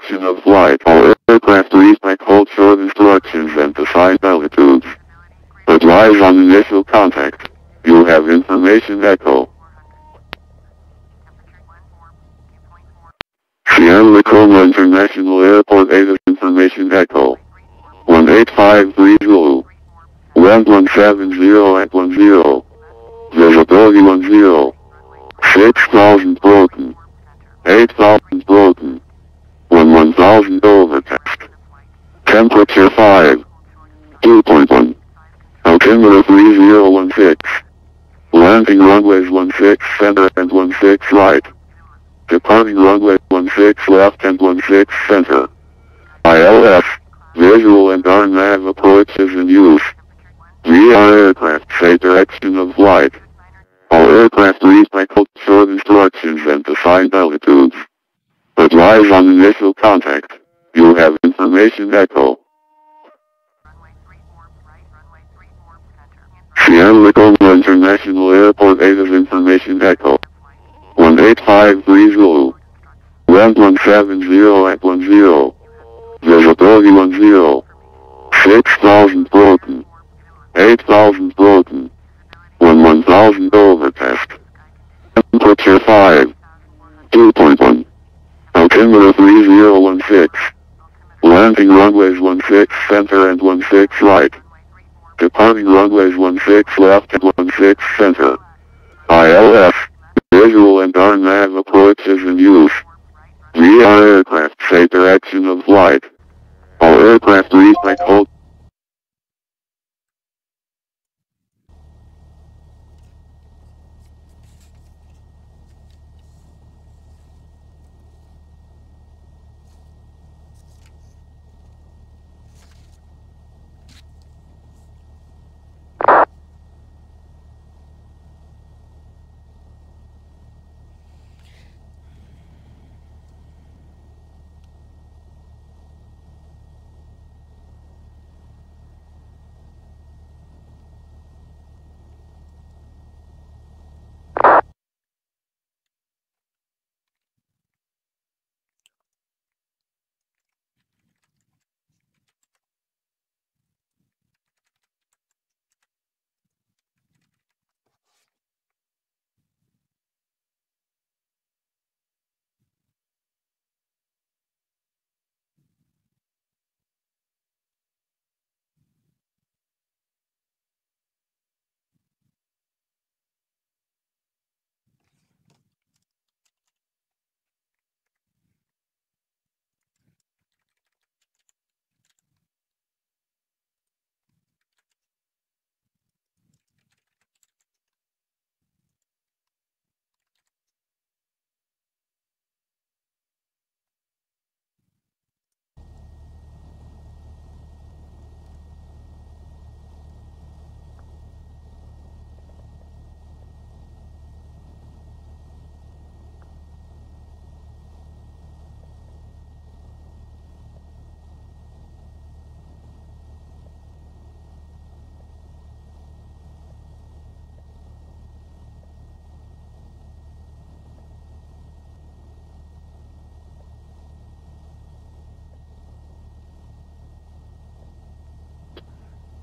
direction of flight. All aircraft respect hold short instructions and assigned altitudes. Advise on initial contact. You have information echo. Sierra Leone International Airport ADA information echo. 18530. Wind 170 at 10. Visibility 10. 6,000 broken. 8,000 broken. 1,000 overcast. Temperature 5. 2.1. Altimeter 3016. Landing runways 16 center and 16 right. Departing runway 16 left and 16 center. ILS, visual and RNAV approaches in use. VR aircraft say direction of flight. All aircraft respect short instructions and assigned altitudes. Advise on initial contact. You have information echo. Sierra Leone International Airport ADA's information echo. 18530. Wind 170 at 10. Visibility 10. 6,000 broken. 8,000 broken. 1,000 overcast. Temperature 5. 2.1. Altimeter 3016. Landing runways 16 center and 16 right. Departing runways 16 left and 16 center. ILS, visual and RNAV approaches in use. VR aircraft say direction of flight. All aircraft respect hold.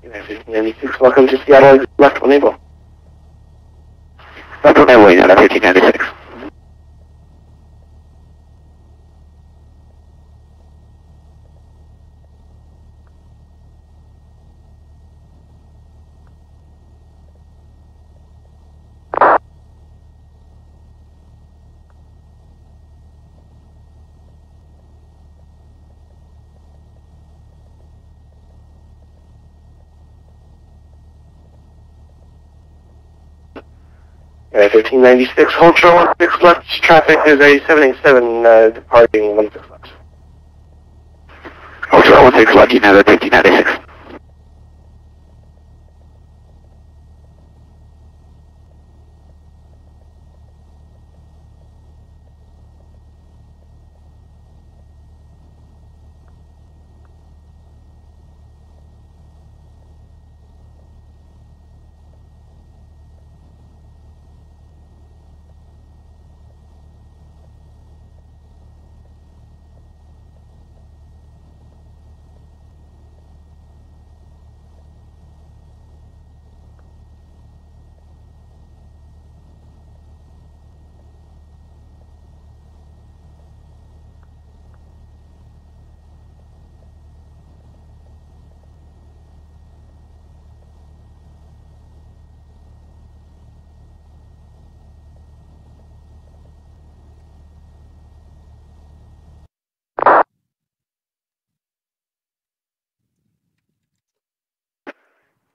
United 1596, welcome to Seattle, left on April. Left on airway, now 1596. United 1596, hold short 16 left, traffic is a 787 departing 16 left. Hold short 16 left, United 1596.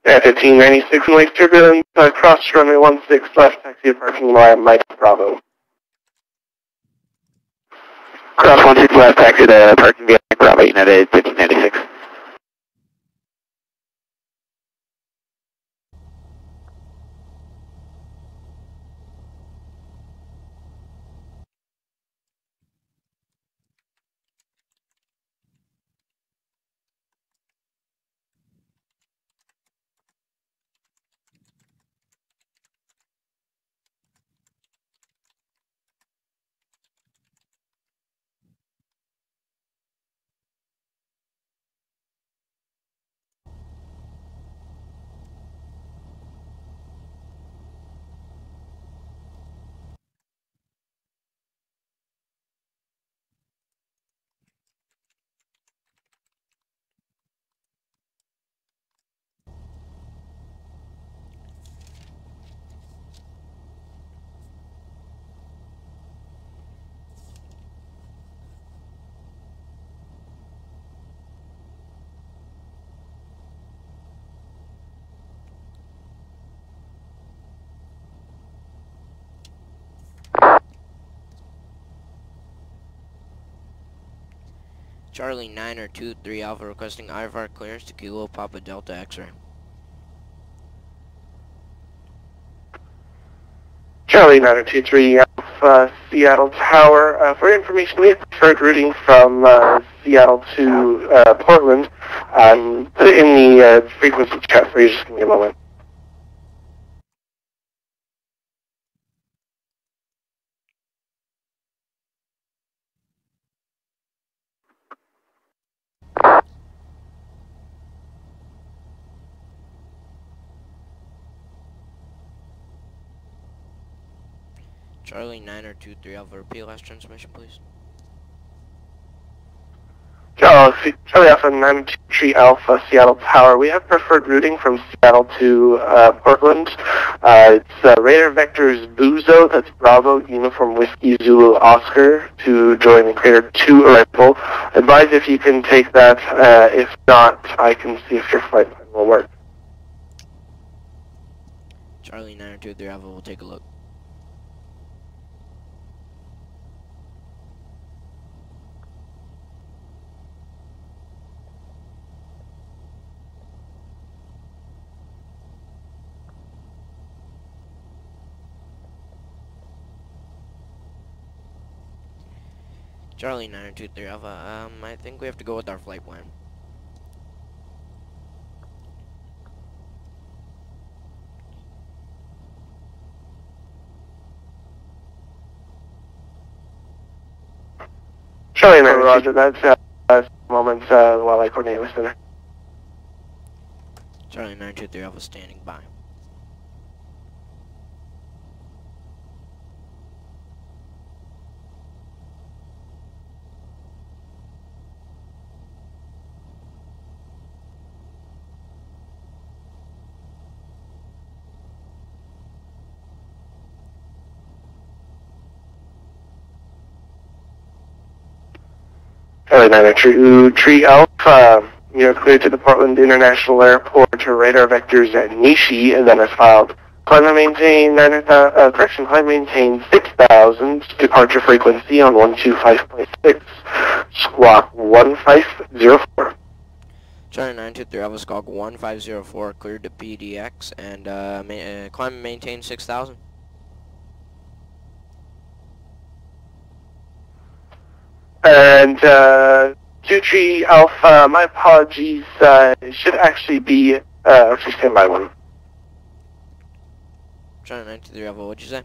At 1596 in Lake Turbulence, cross runway 16 left, taxi to parking lot, Mike Bravo. Cross 16 left, taxi to parking lot, Bravo, United 1596. Charlie 923 Alpha requesting IFR clearance to Kilo Papa Delta X-ray. Charlie 923 Alpha, Seattle Tower. For information, we have preferred routing from Seattle to Portland. Put it in the frequency chat for you. Just give me a moment. Charlie 923 Alpha, repeat last transmission, please. Charlie Alpha 923 Alpha, Seattle Tower. We have preferred routing from Seattle to Portland. It's Radar Vectors Buzo, that's Bravo, Uniform Whiskey Zulu Oscar, to join the Crater 2 arrival. Advise if you can take that. If not, I can see if your flight plan will work. Charlie 923 Alpha, we'll take a look. Charlie 923 Alpha, I think we have to go with our flight plan. Charlie 923, Roger, that's a moment while I coordinate with Center. Charlie 923 Alpha standing by. Charlie 923 Alpha, you're cleared to the Portland International Airport to radar vectors at Nishi, and then as filed. Climb and maintain climb and maintain 6,000, departure frequency on 125.6, squawk 1504. Charlie 923 Alpha, squawk 1504, cleared to PDX, and climb and maintain 6,000. And 23 Alpha, my apologies, it should actually be, actually stand by one. Charlie 923 Alpha, what'd you say?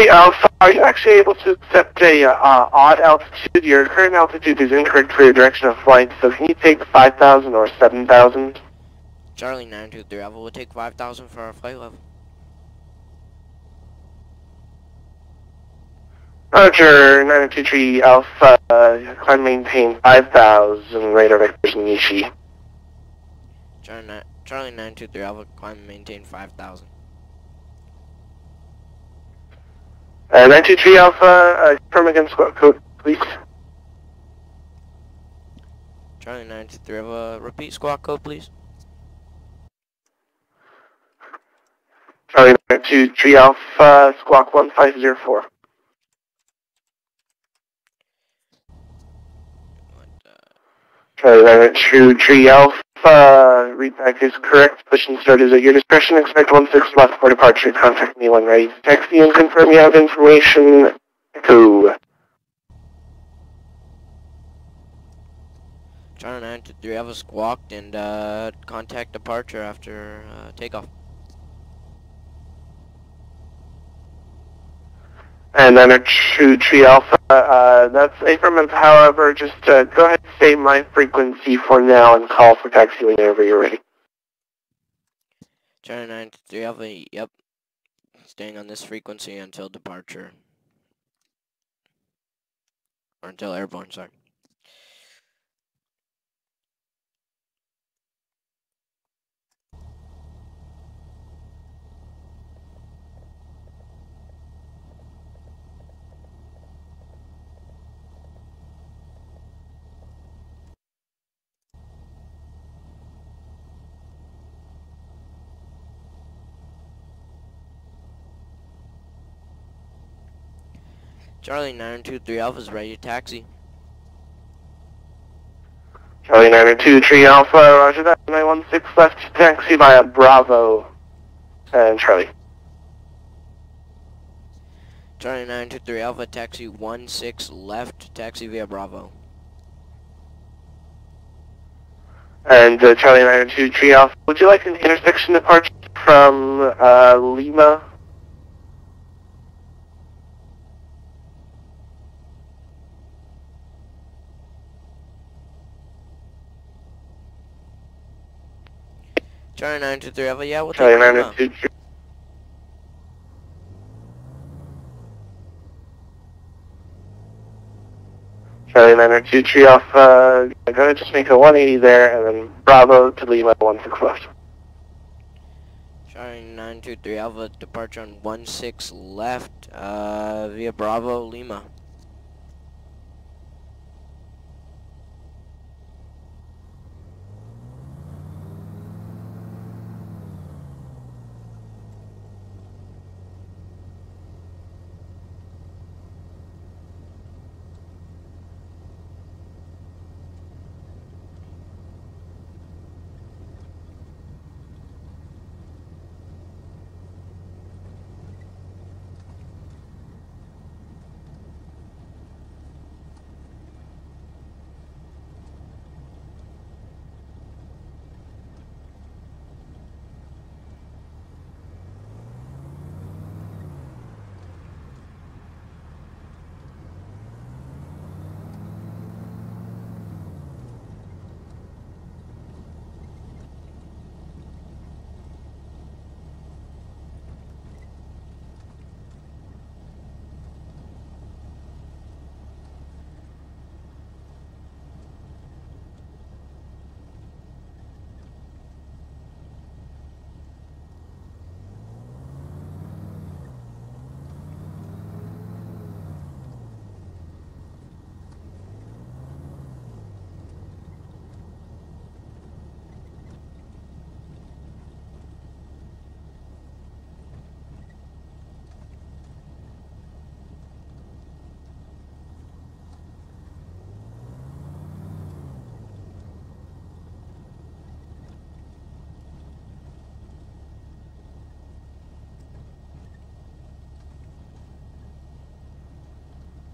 Alpha, are you actually able to accept a odd altitude? Your current altitude is incorrect for your direction of flight, so can you take 5,000 or 7,000? Charlie 923 Alpha, we'll take 5,000 for our flight level. Roger, 923 Alpha, climb maintain 5,000, radar vectors Nishi. Charlie 923 Alpha, climb and maintain 5,000. 923 Alpha, confirm again squawk code, please. Charlie 923, have a repeat squawk code, please. Charlie 923 Alpha, squawk 1504. Charlie 923 Alpha, readback is correct. Push and start is at your discretion. Expect 16 left for departure. Contact me when ready to taxi and confirm you have information. Echo. Charlie 923, have a squawked and contact departure after takeoff. And then a true Alpha, that's affirmative, however, just go ahead and save my frequency for now and call for taxi whenever you're ready. Charlie 923, Alpha, yep. Staying on this frequency until departure. Or until airborne, sorry. Charlie 923 Alpha is ready to taxi. Charlie 923 Alpha, roger that, 916 left to taxi via Bravo. And Charlie. Charlie 923 Alpha, taxi 16 left, taxi via Bravo. And Charlie 923 Alpha, would you like an intersection departure from Lima? Charlie 923 Alpha, yeah, we'll Charlie take Lima. 923. Charlie 923 Alpha, go ahead, just make a 180 there, and then Bravo to Lima, 16 left. Charlie 923 Alpha, departure on 16 left, via Bravo, Lima.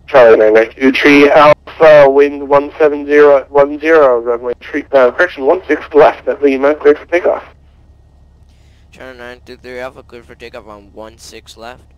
Charlie 923 Alpha, wind 170 at 10, runway correction 16 left at Lima, cleared for takeoff. Charlie 923 Alpha, cleared for takeoff on 16 left.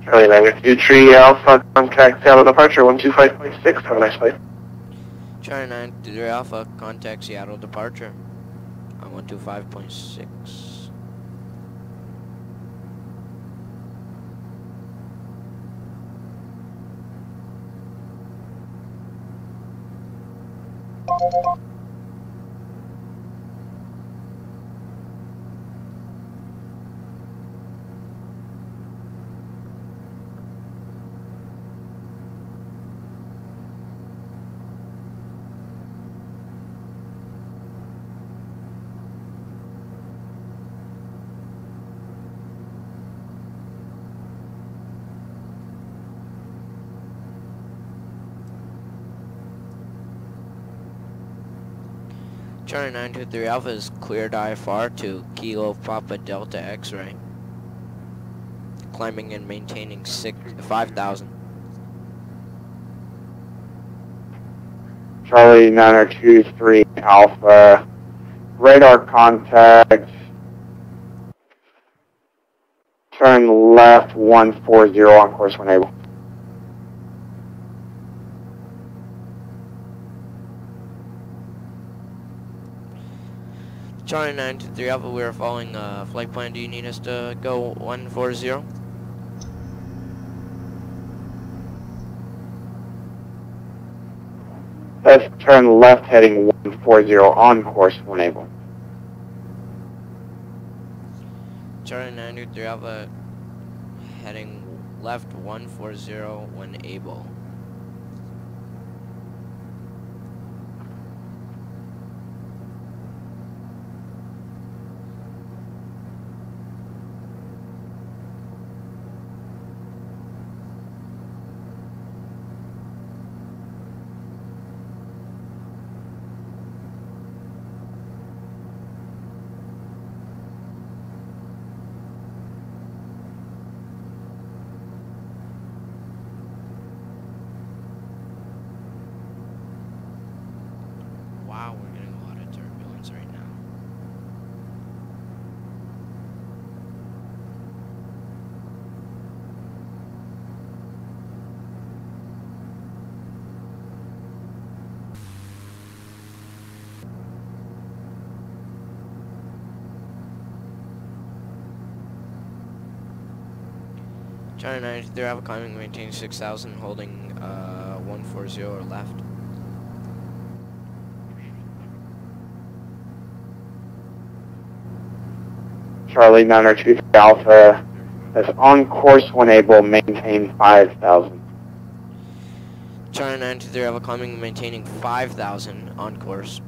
Charlie 923 Alpha, contact Seattle departure 125.6. Have a nice flight. Charlie 923 Alpha, contact Seattle departure on 125.6. Charlie 923 Alpha is cleared IFR to Kilo Papa Delta X-ray. Climbing and maintaining 5,000. Charlie 923 Alpha, radar contact, turn left 140 on course when able. Charlie 923 Alpha, we are following flight plan. Do you need us to go 140? Let's turn left heading 140 on course when able. Charlie 923 Alpha, heading left 140 when able. Wow, we're getting a lot of turbulence right now. Charlie 923 Alpha, climbing, maintaining 6,000, holding 140 or left. Charlie 923 Alpha, that's on course when able, maintain 5,000. Charlie 923 Alpha, climbing, maintaining 5,000 on course.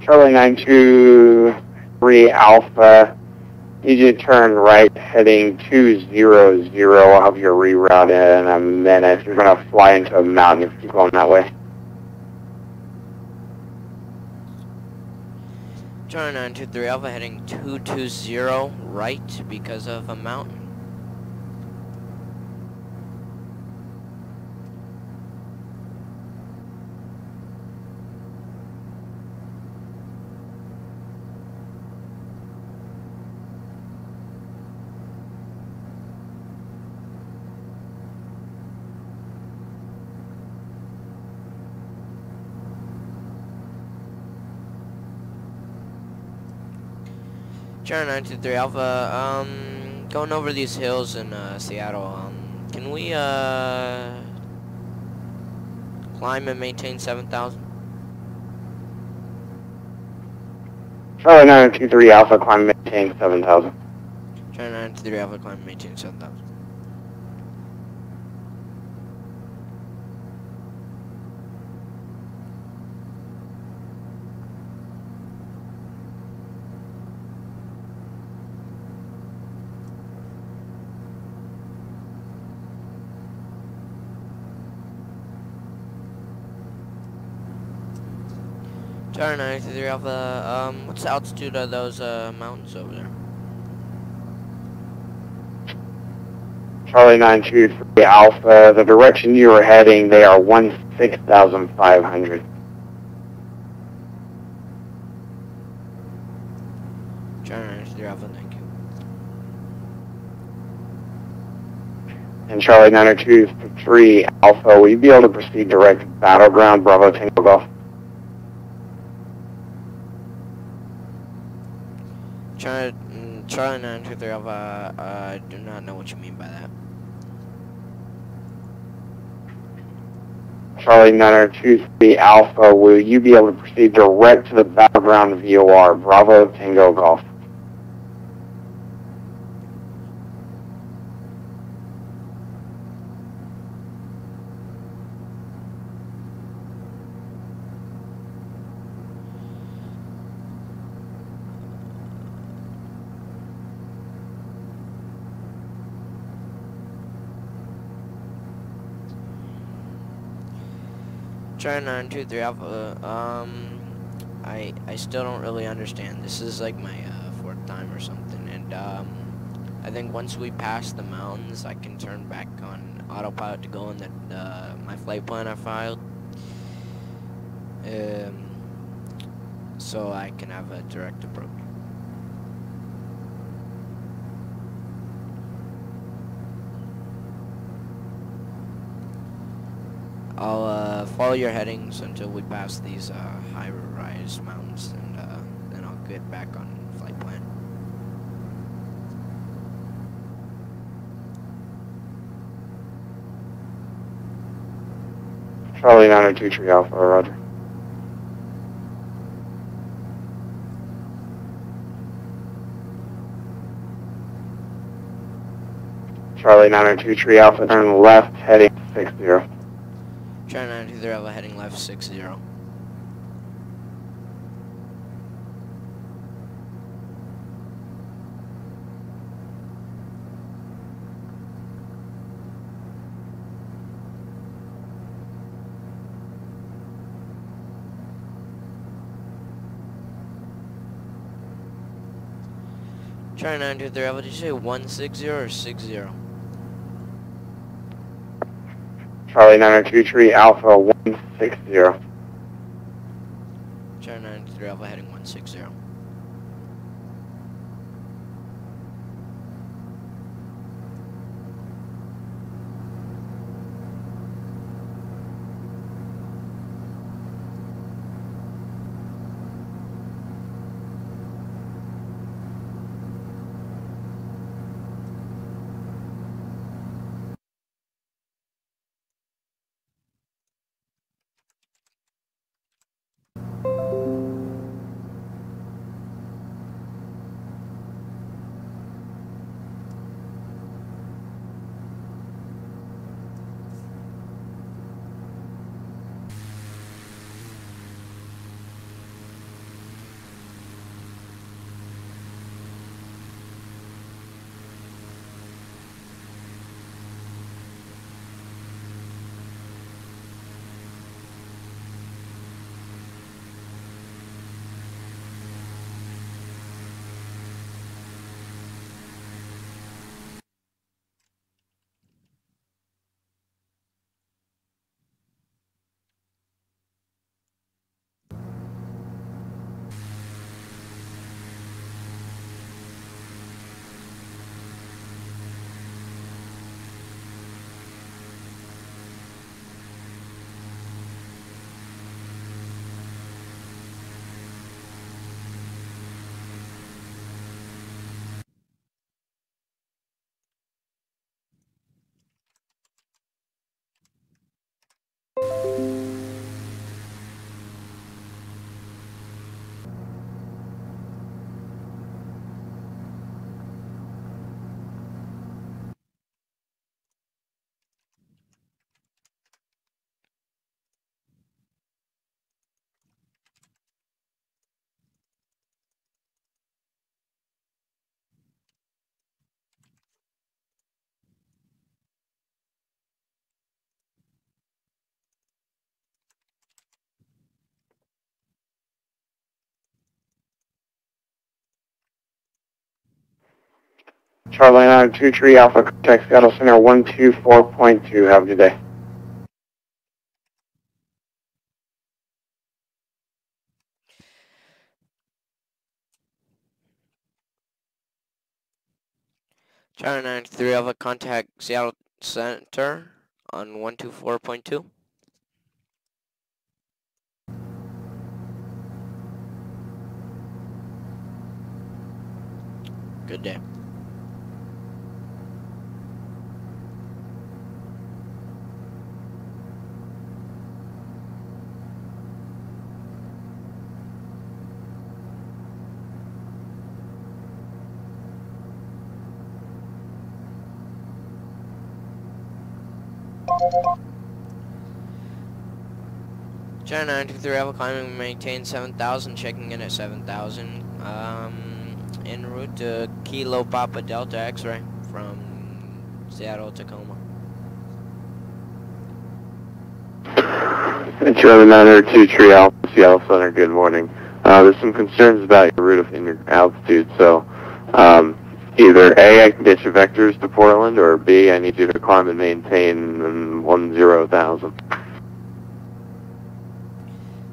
Charlie 923 Alpha, need you to turn right heading 200. I'll have your reroute in a minute. You're going to fly into a mountain if you keep going that way. Charlie 923 Alpha heading 220 right because of a mountain. Charlie 923 Alpha, going over these hills in Seattle, can we climb and maintain 7,000? Charlie 923 Alpha, climb and maintain 7,000. Charlie 923 Alpha, climb and maintain 7,000. Charlie 923 Alpha, what's the altitude of those mountains over there? Charlie 923 Alpha, the direction you are heading, they are 16,500. Charlie 923 Alpha, thank you. And Charlie 923 Alpha, will you be able to proceed direct to Battleground, Bravo Tango Golf? Charlie 923 Alpha, I do not know what you mean by that. Charlie 923 Alpha, will you be able to proceed direct to the Battleground VOR, Bravo Tango Golf? Charlie 923 Alpha, I still don't really understand. This is like my fourth time or something, and I think once we pass the mountains, I can turn back on autopilot to go in my flight plan I filed, so I can have a direct approach. I'll follow your headings until we pass these high-rise mountains, and then I'll get back on flight plan. Charlie 923 Alpha, roger. Charlie 923 Alpha, turn left, heading 60. Charlie 923 Alpha, heading left 60. Charlie 923 Alpha, did you say 160 or 60? Charlie 923 Alpha, 160. Charlie 923 Alpha, heading 160. Charlie 923 Alpha, contact Seattle Center 124.2. Have a good day. Charlie 93 Alpha, contact Seattle Center on 124.2. Good day. China 923 Alpha, climbing, maintain 7,000, checking in at 7,000. En route to Kilo Papa Delta X-ray from Seattle, Tacoma. Charlie 923 Alpha, Seattle Center, good morning. There's some concerns about your route and your altitude, so either A, I can get your vectors to Portland, or B, I need you to climb and maintain 10,000.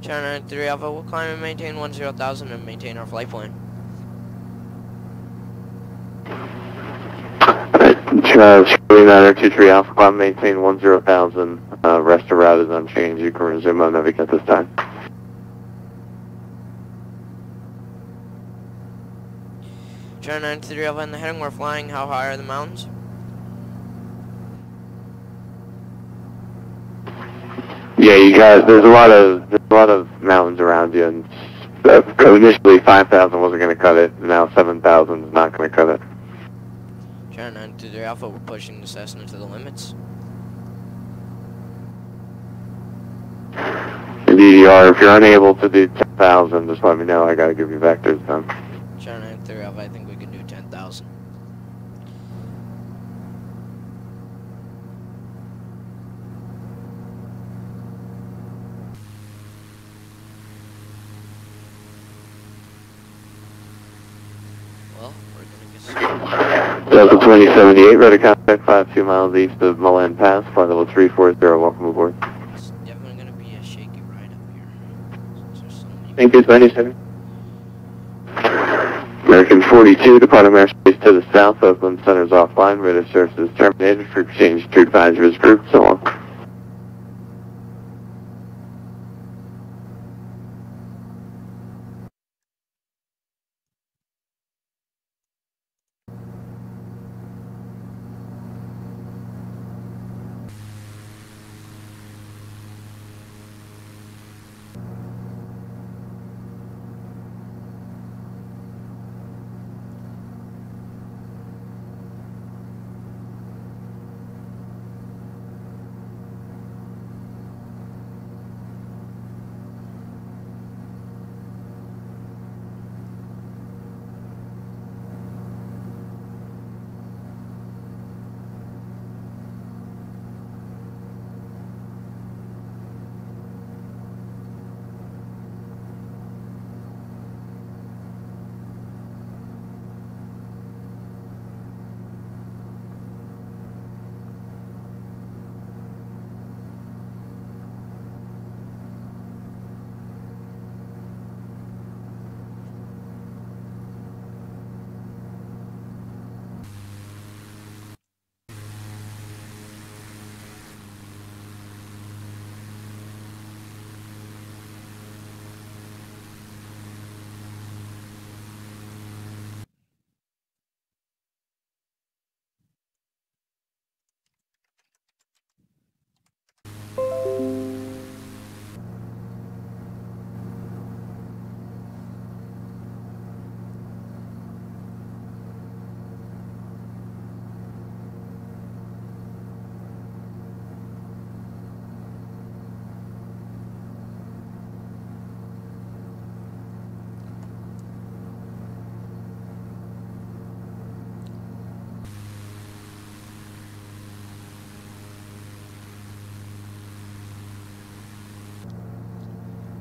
China 93 Alpha, we'll climb and maintain 10,000 and maintain our flight plan. Charlie 923 Alpha, climb, maintain 10,000. Rest of route is unchanged. You can resume on Navig at this time. China 93 Alpha, in the heading we're flying, how high are the mountains? Yeah, you guys, there's a lot of mountains around you, and initially 5,000 wasn't going to cut it, now 7,000 is not going to cut it. China 93 Alpha, we're pushing the Cessna to the limits. DDR, if you're unable to do 10,000, just let me know. I got to give you vectors then. China 93 Alpha, I think we can do 10,000. Well, we're gonna get started. Delta 2078, ready to contact 52 miles east of Milan Pass, flight level 340, welcome aboard. It's definitely gonna be a shaky ride up here. There's so many. Thank you, 27. American 42, departing airspace to the south, Oakland Center's offline, radar services terminated for exchange to advisors group, so on.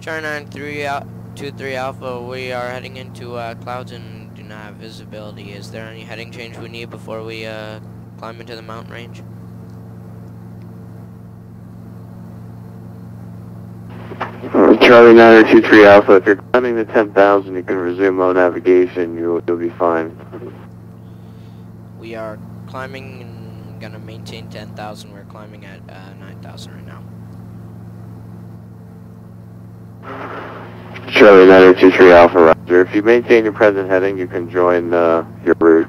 China 93 Alpha, we are heading into clouds and do and visibility. Is there any heading change we need before we climb into the mountain range? Charlie 923 Alpha, if you're climbing to 10,000, you can resume low navigation. You'll be fine. We are climbing and gonna maintain 10,000. We're climbing at 9,000 right now. Charlie 923 Alpha, roger. If you maintain your present heading, you can join your route.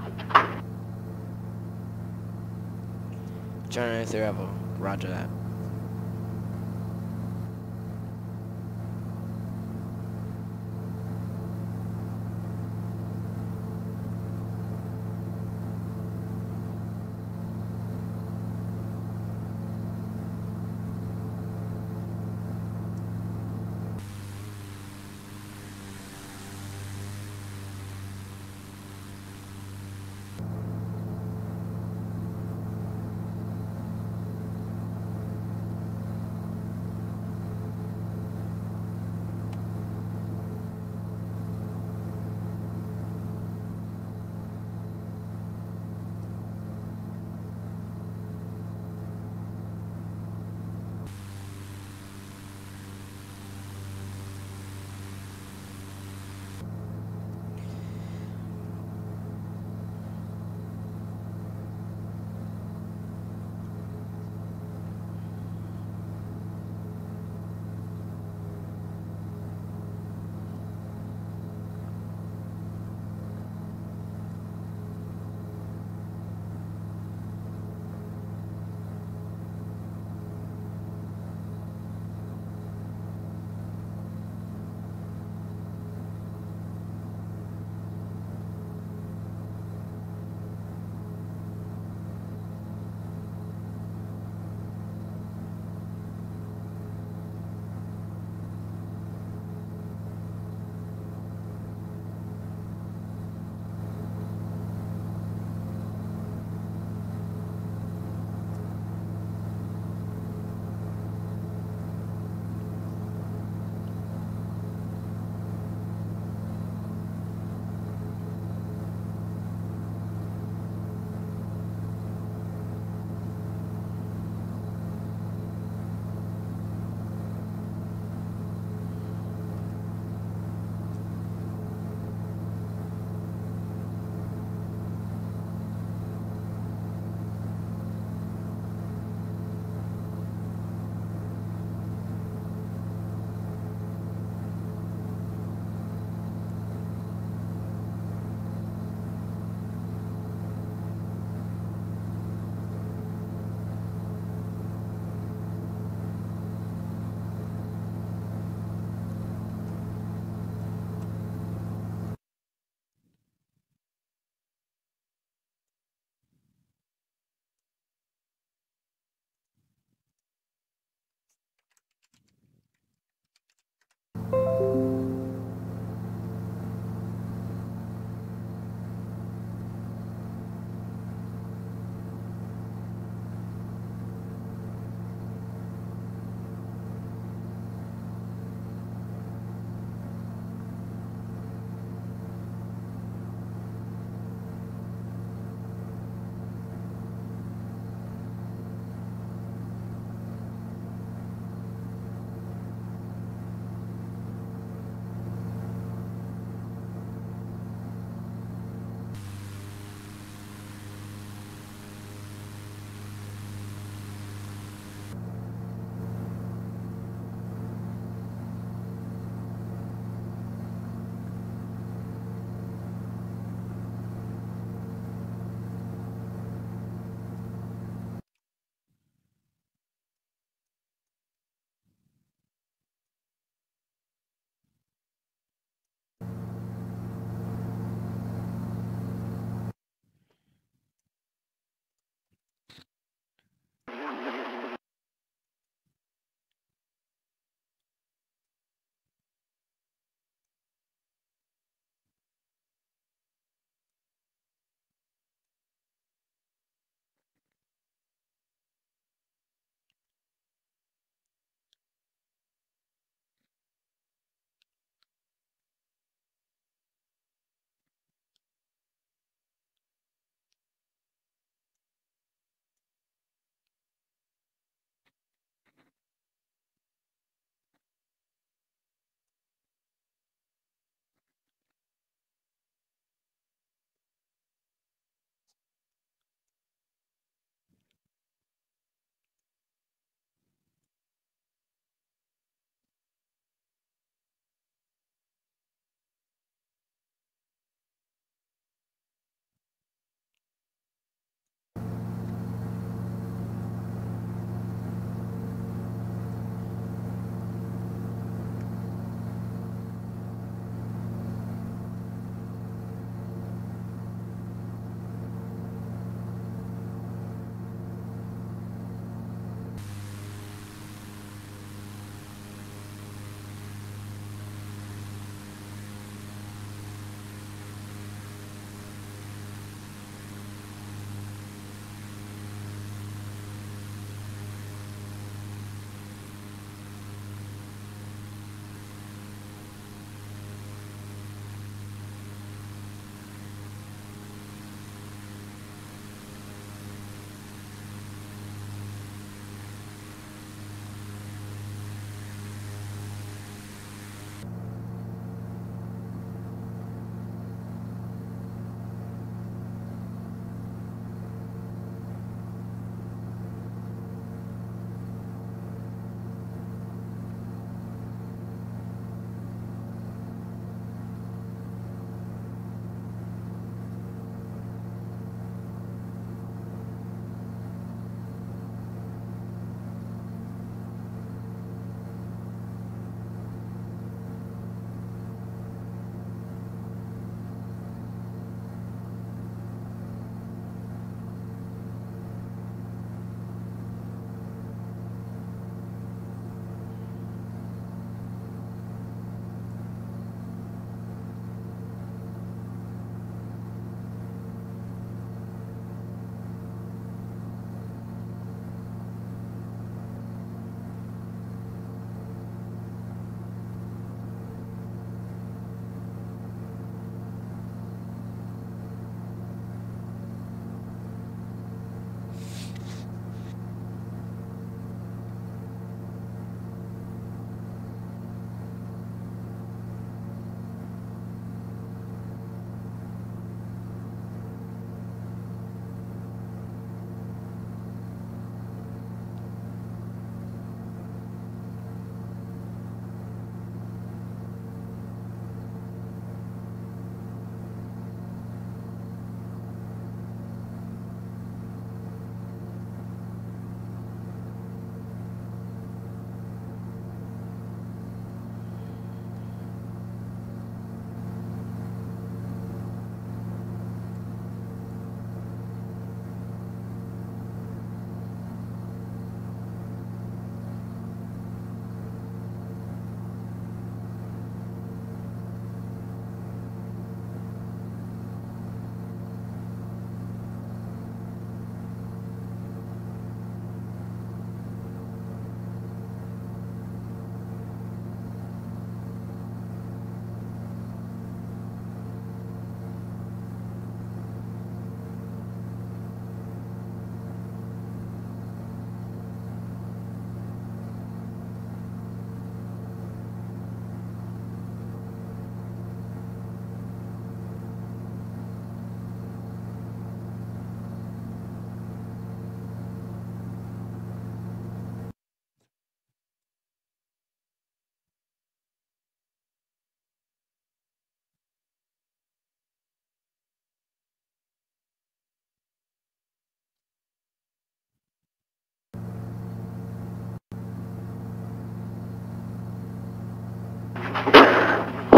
Charlie 93 Alpha, roger that.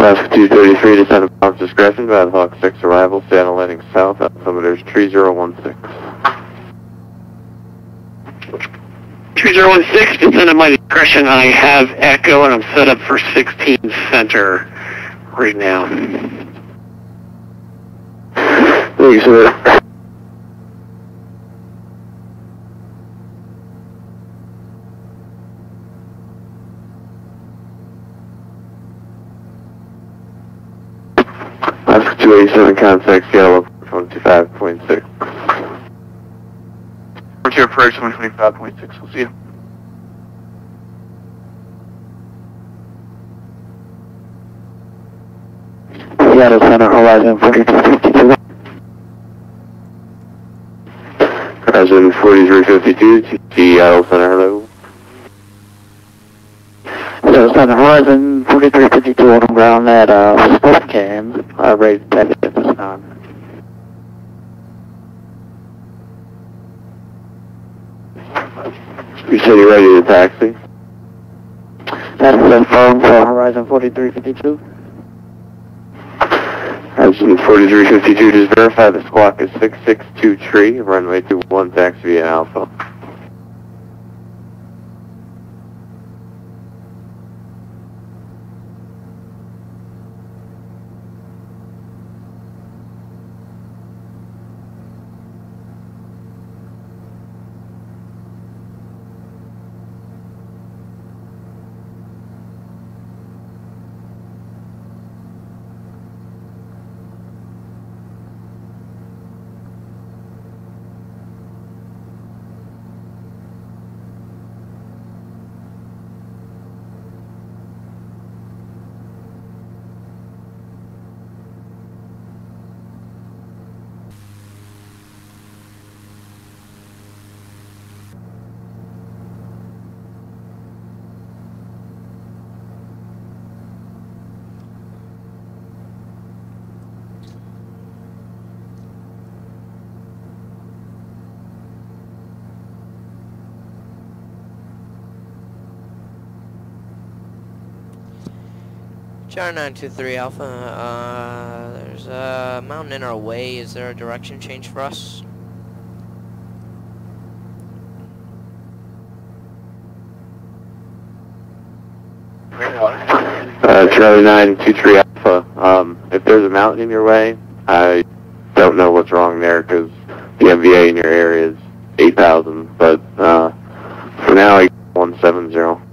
Left 233 to send a bounce discretion by the Hawk 6 arrival, Seattle heading south, altimeter is 3016. 3016, descend at my discretion. I have Echo and I'm set up for 16 center right now. Thanks, sir. Left 287, contact Seattle 125.6. What's your approach 125.6? We'll see you. Seattle Center, Horizon 4252. Horizon 4352, Seattle Center, hello. Seattle Center, Horizon 4352 on ground at Spokane, rated at this time. You said you're ready to taxi? That's confirmed for Horizon 4352. Horizon 4352, just verify the squawk is 662 tree, runway 21, taxi via Alpha. Charlie 923 Alpha, there's a mountain in our way. Is there a direction change for us? Charlie 923 Alpha, if there's a mountain in your way, I don't know what's wrong there because the MVA in your area is 8,000, but for now I 170.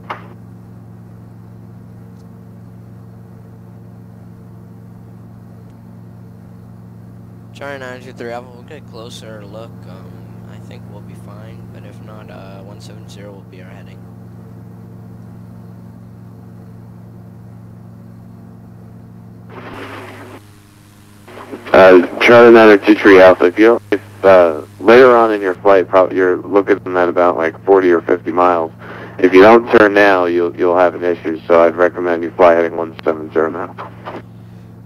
Charlie 923 Alpha, we'll get a closer look. I think we'll be fine, but if not, 170 will be our heading. Charlie 923 Alpha, if later on in your flight, probably you're looking at about like 40 or 50 miles. If you don't turn now, you'll have an issue. So I'd recommend you fly heading 170 now.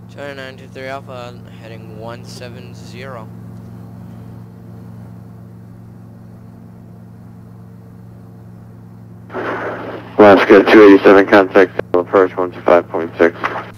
Charlie 923 Alpha, heading 170. Alaska 287, contact approach 125.6.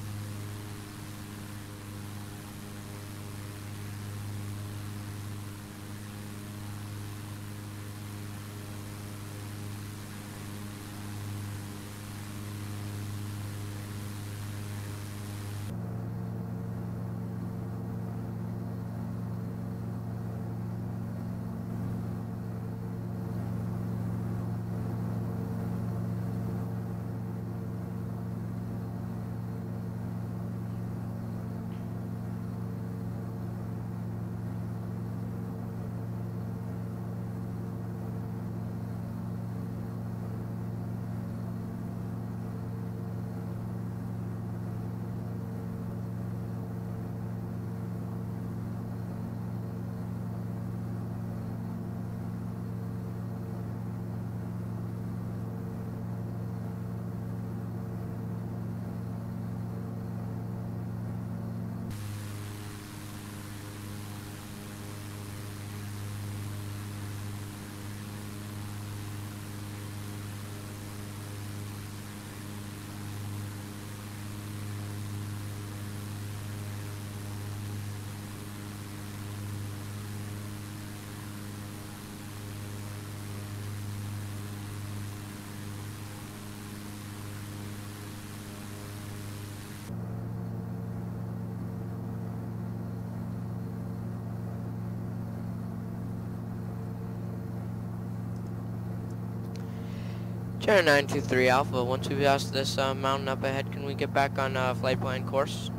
China 923 Alpha, once we've passed this mountain up ahead, can we get back on flight plan course?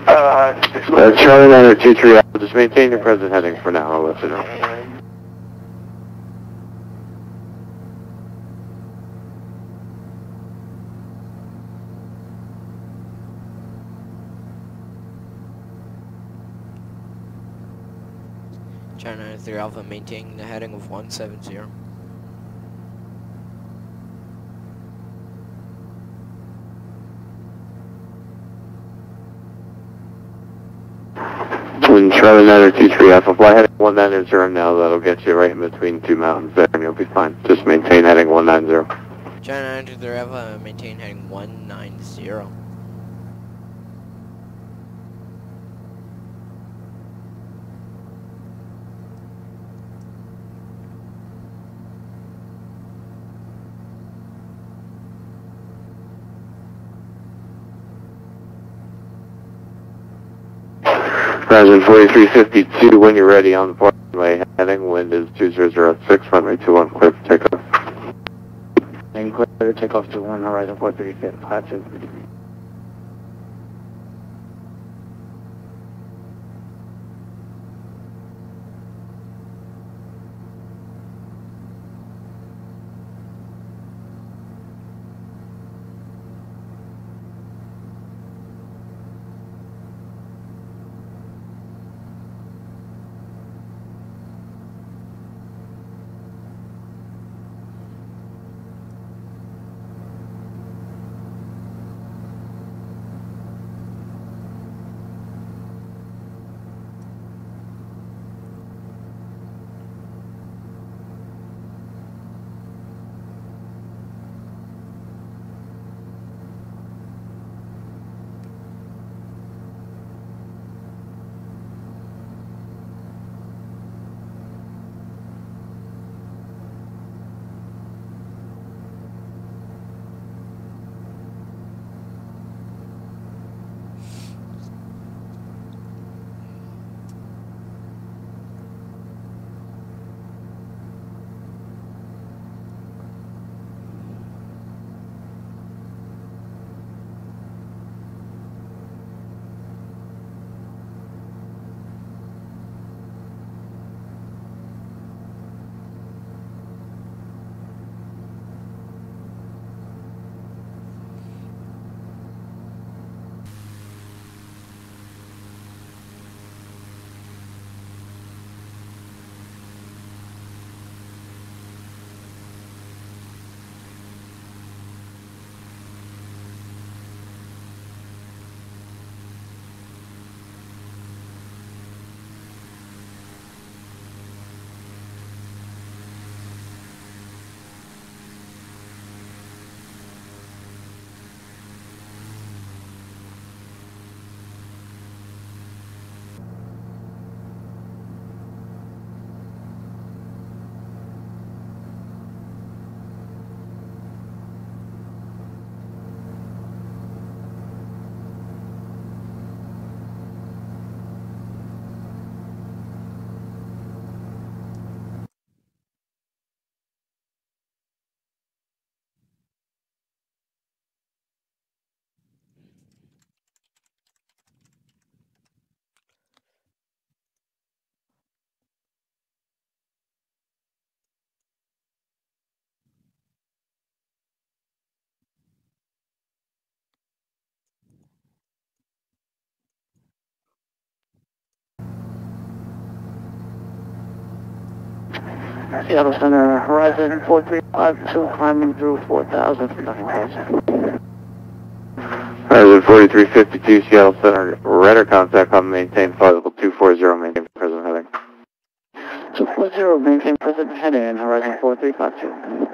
Charlie 923 Alpha, just maintain your present heading for now, I'll let you know. China 923 Alpha, maintaining the heading of 170. When Charlie 923 Alpha, fly heading 190 now, that'll get you right in between two mountains there, and you'll be fine. Just maintain heading 190. China 923 Alpha, maintain heading 190. Horizon 4352, when you're ready on the port runway heading, wind is 2006, runway 21, clear for takeoff. And clear to take off to 1, Horizon 4352. Seattle Center, Horizon 4352, climbing through 4,000 for nothing close. Horizon 4352, Seattle Center, radar contact on maintain flight level 240, maintain present heading. 240, maintain present heading, Horizon 4352.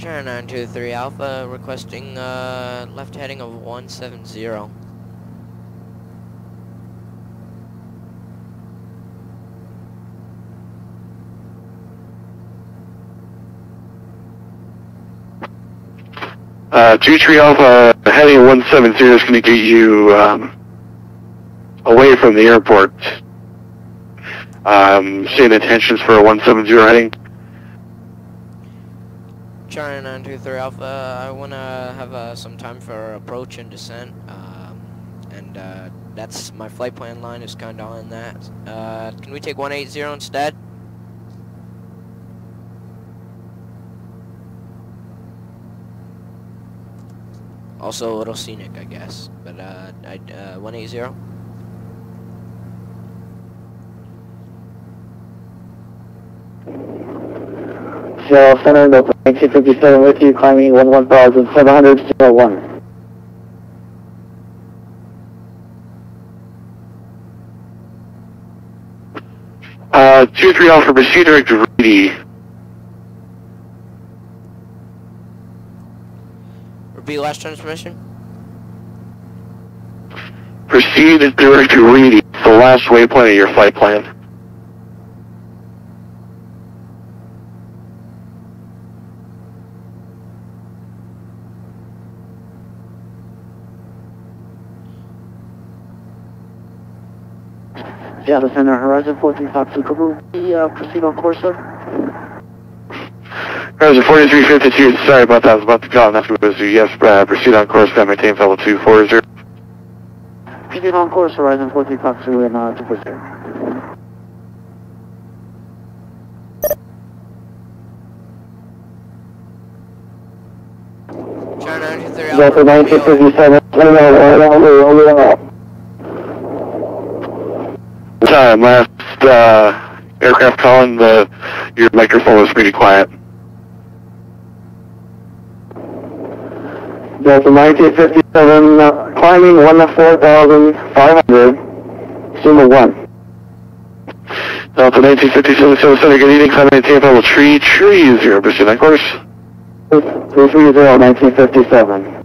China 923 Alpha requesting left heading of 170. 23 Alpha heading 170 is going to get you away from the airport. Seeing intentions for a 170 heading. China 923 Alpha, I want to have some time for approach and descent, and that's my flight plan line is kind of on that. Can we take 180 instead? Also a little scenic, I guess, but 180. Seattle Center, Delta 1957 with you, climbing 11,700.01. 23 Alpha, proceed direct to Reedy. Repeat last transmission. Proceed direct to Reedy. It's the last waypoint of your flight plan. Seattle Center, Horizon 43 Fox Cuckoo, proceed on course, sir. Horizon 4352, sorry about that, I was about to call, and that's what it was. Yes, proceed on course, maintain level 240. Proceed on course, Horizon 43 Fox Cuckoo, and 240. China 923 Delta 1957, over. Time, last aircraft calling, your microphone was pretty quiet. Delta 1957, climbing 4,500, Sumo 1. Delta 1957, Center, good evening, climb maintain level 30, proceed on course. 330, 1957.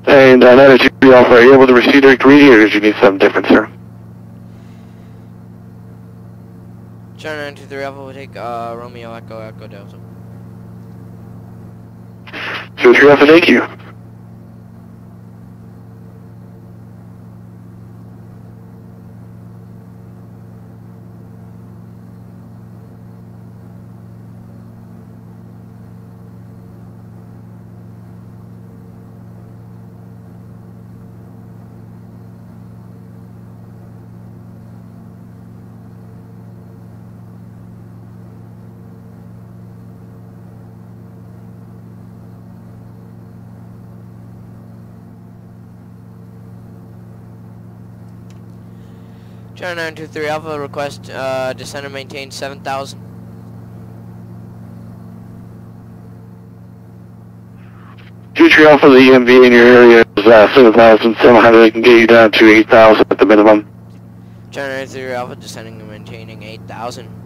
And 923 Alpha, are you able to receive direct Reedy, or did you need something different, sir? China 923 Alpha will take Romeo Echo Delta. 23 Alpha, thank you. China 923 Alpha, request descend and maintain 7,000. Future Alpha, the EMV in your area is 7,700. I can get you down to 8,000 at the minimum. China 923 Alpha, descending and maintaining 8,000.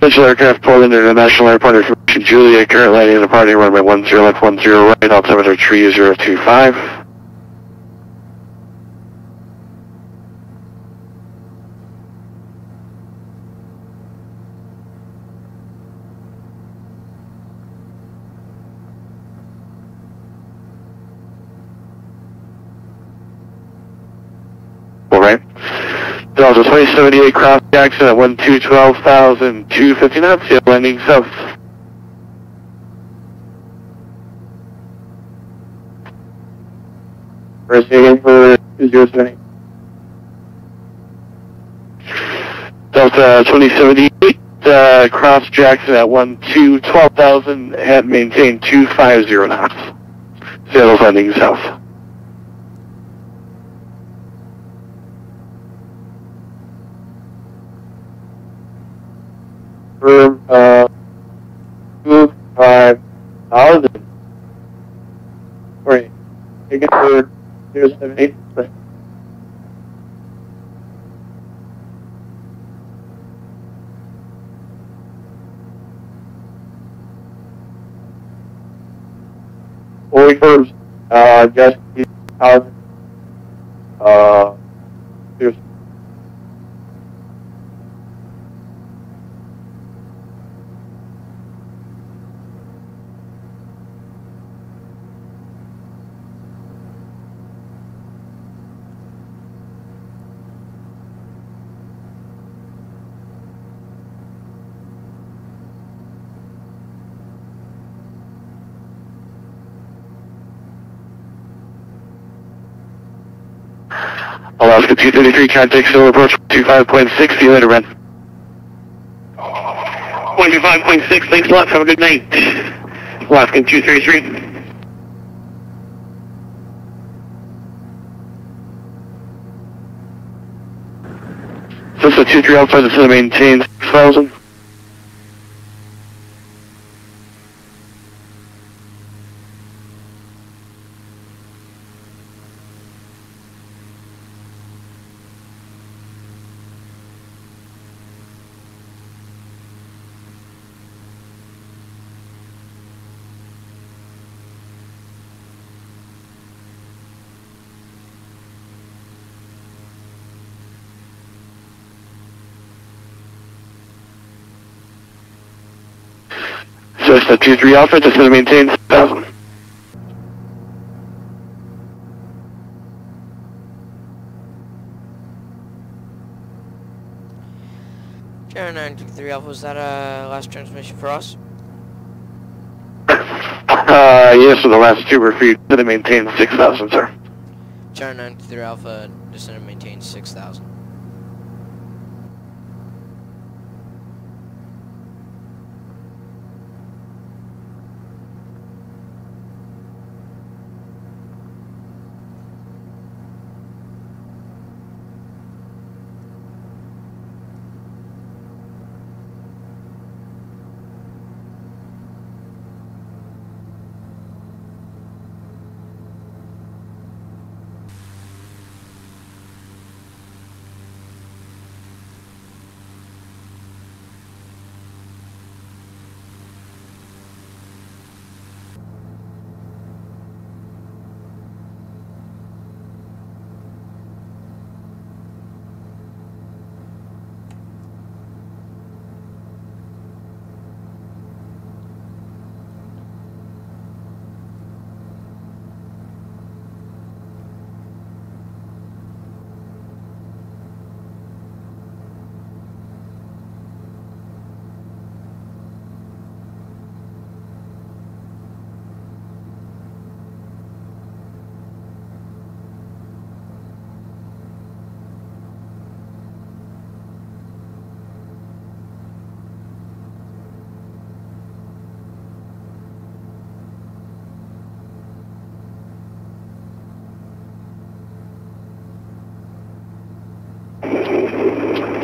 Central Aircraft, Portland International Airport, information Julia, current landing and departing runway 10 left 10 right, altimeter 3025. All right. Delta 2078 cross Jackson at 12,250 knots, seal landing south. Proceeding for 207. Delta 2078 cross Jackson at 12,000 and maintain 250 knots. Seal landing south. Room 25,000. Wait, take it for 078. Fully first, just 2,000. Here's Alaska 233, contact still approach 25.6, see you later, Ren. 25.6, thanks a lot, have a good night. Alaska 233. Cessna 23 outside the center maintains 6,000. Cessna 23 Alpha, just going to maintain 6,000. China 923 Alpha, was that last transmission for us? Yes, for the last two were for you to maintain 6,000, sir. China 923 Alpha, descend and maintain 6,000.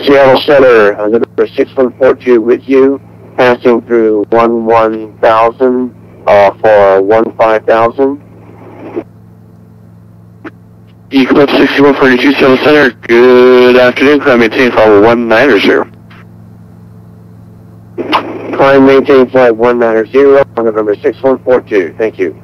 Seattle Center, number 6142 with you, passing through 11,000 for 15,000. Eclipse 6142 Seattle Center, good afternoon. Climb maintain flight 190. Climb maintain flight 190 on November 6142. Thank you.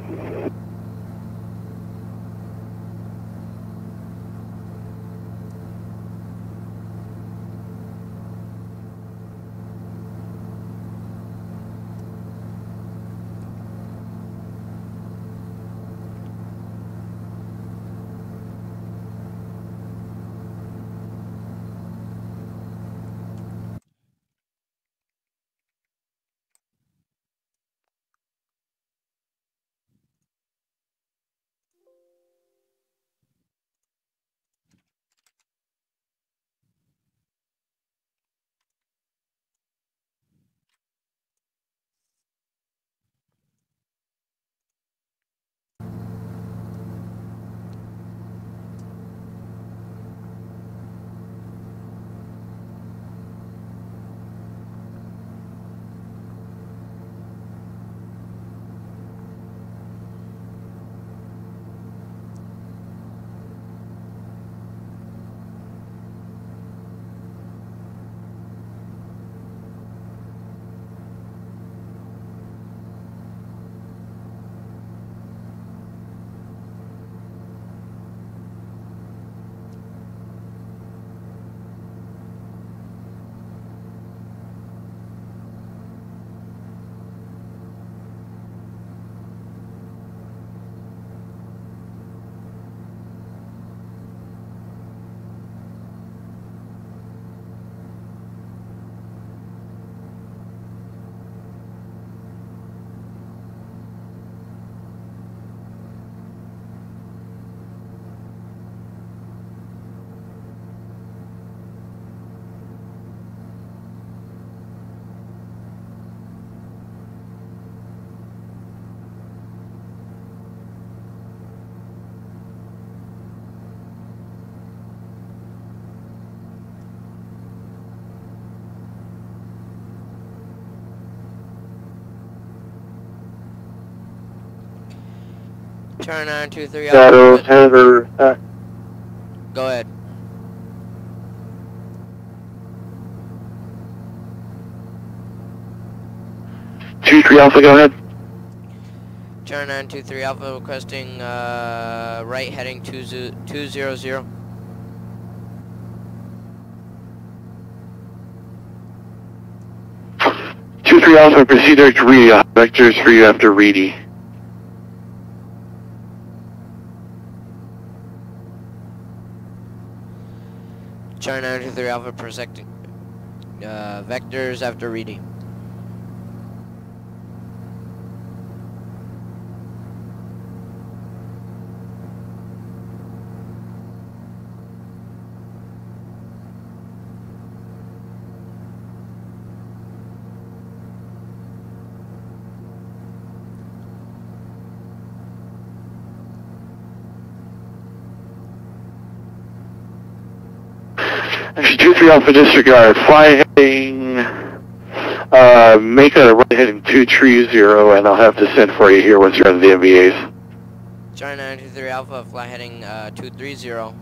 Turn 923 Seattle Alpha. Center, Go ahead. 23 Alpha, go ahead. Turn 923 Alpha requesting right heading 200. 23 Alpha, proceed direct to Reedy. Vectors for you after Reedy. Turn 923 Alpha projecting vectors after Reedy. Actually, 23 Alpha, disregard. Fly heading, make a right heading 230, and I'll have to send for you here once you're on the MBAs. Turn 923 Alpha, fly heading 230.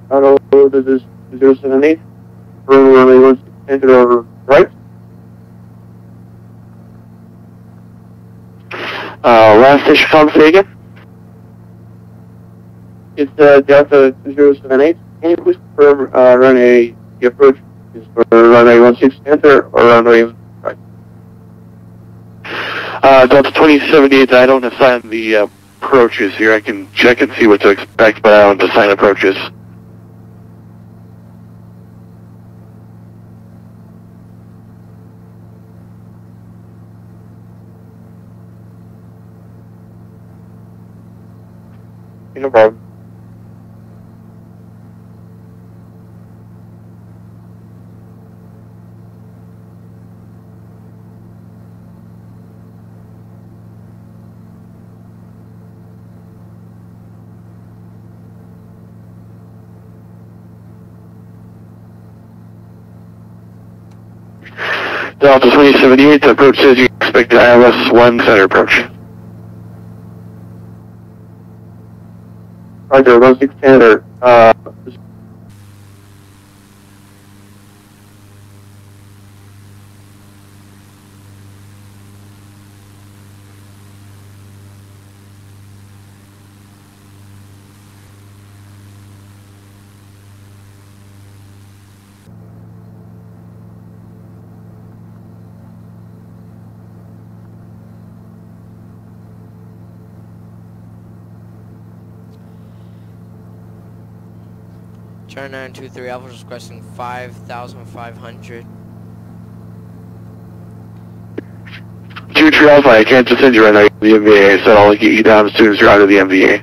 Hello, this is 078. Runway 16, enter over right. Last station call, say again? It's Delta 078. Can you please confirm runway, the approach is for runway 16, enter or runway right? Delta 2078, I don't assign the approaches here. I can check and see what to expect, but I don't assign approaches. No problem. Delta 2078, the approach says you expect the ILS 1 center approach. Roger, 1610 or, Charter 923 Alpha is requesting 5,500. 23 Alpha, I can't just send you right now to the MVA, so I'll get you down as soon as you're out of the MVA.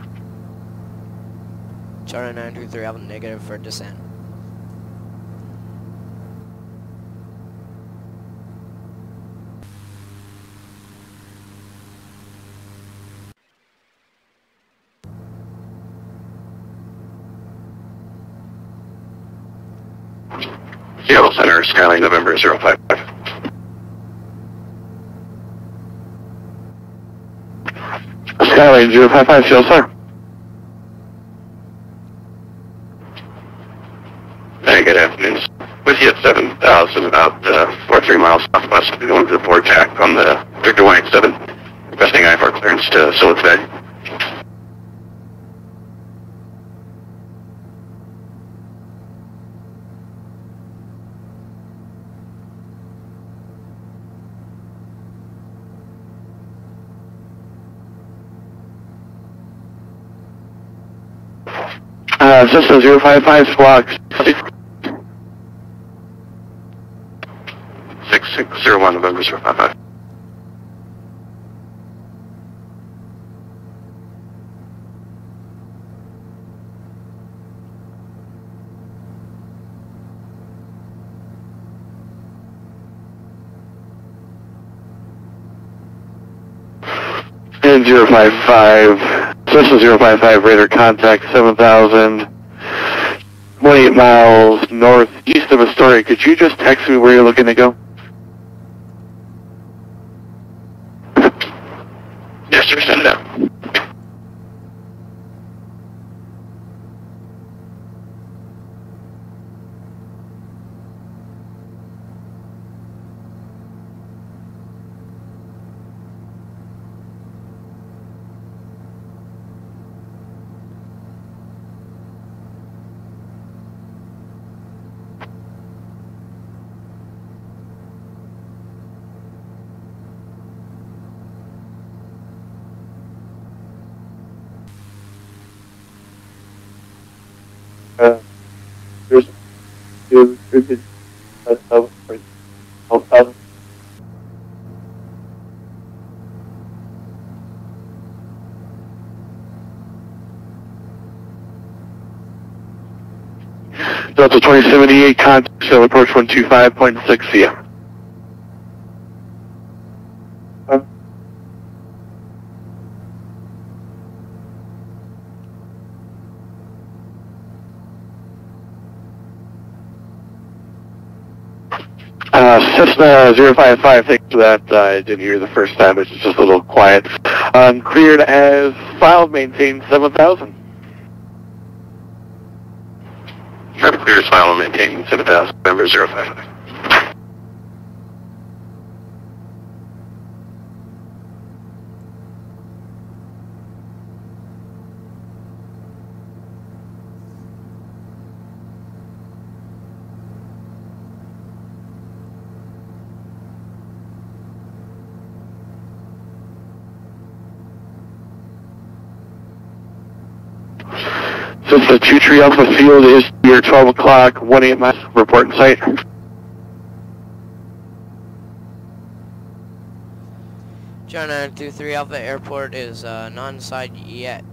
Charter 923 Alpha negative for descent. Seattle Center, Skyline November 055. Skyline 055, Seattle Center. Hey, good afternoon. With you at 7,000, about 43 miles southwest, going to the port tack on the Victor 187, requesting I-4 clearance to Silicon Valley. Cessna 055, squawk 6601, November 055. And 055, Cessna 055, radar contact 7,000, 28 miles northeast of Astoria. Could you just text me where you're looking to go? Yes, sir, send it out. Delta 2078, contact, so approach 125.6, see ya. Cessna 055, thanks for that. I didn't hear the first time, it's just a little quiet. Cleared as filed, maintained 7,000. Try to clear as filed and maintain 7,000, November 055. Since the 2-tree Alpha field is near 12 o'clock, 18 miles, report in sight. Charter 923 Alpha Airport is not inside yet.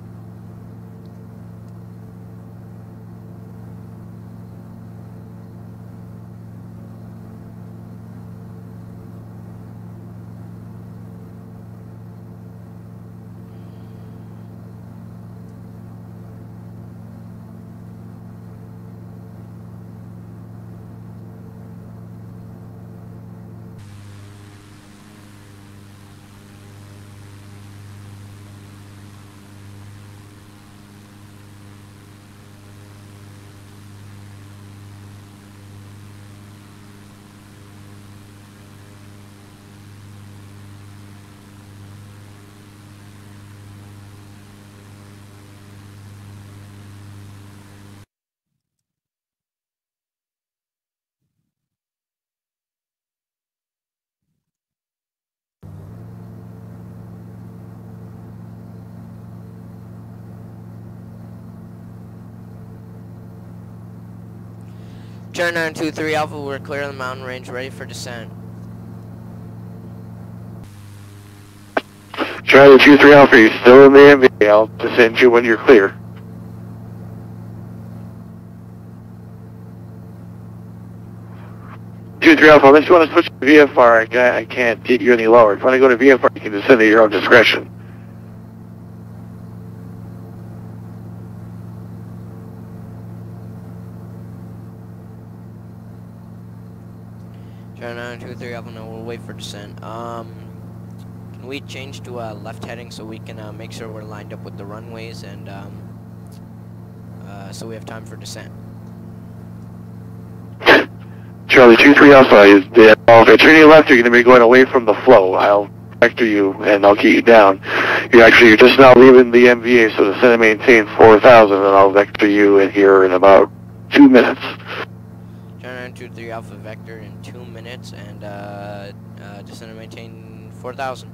Charlie 923 Alpha, we're clear of the mountain range, ready for descent. Charlie 23 Alpha, you're still in the MV. I'll descend you when you're clear. Two, 3 Alpha, unless you want to switch to VFR, I can't get you any lower. If you want to go to VFR, you can descend at your own discretion. Charlie 923 Alpha, no, we'll wait for descent. Can we change to left heading so we can make sure we're lined up with the runways and so we have time for descent? Charlie 23 Alpha is dead. If you're turning left, you're going to be going away from the flow. I'll vector you and I'll get you down. You're just now leaving the MVA, so descend and maintain 4,000, and I'll vector you in here in about 2 minutes. Charlie 923 Alpha vector in 2 minutes and descend and maintain 4,000.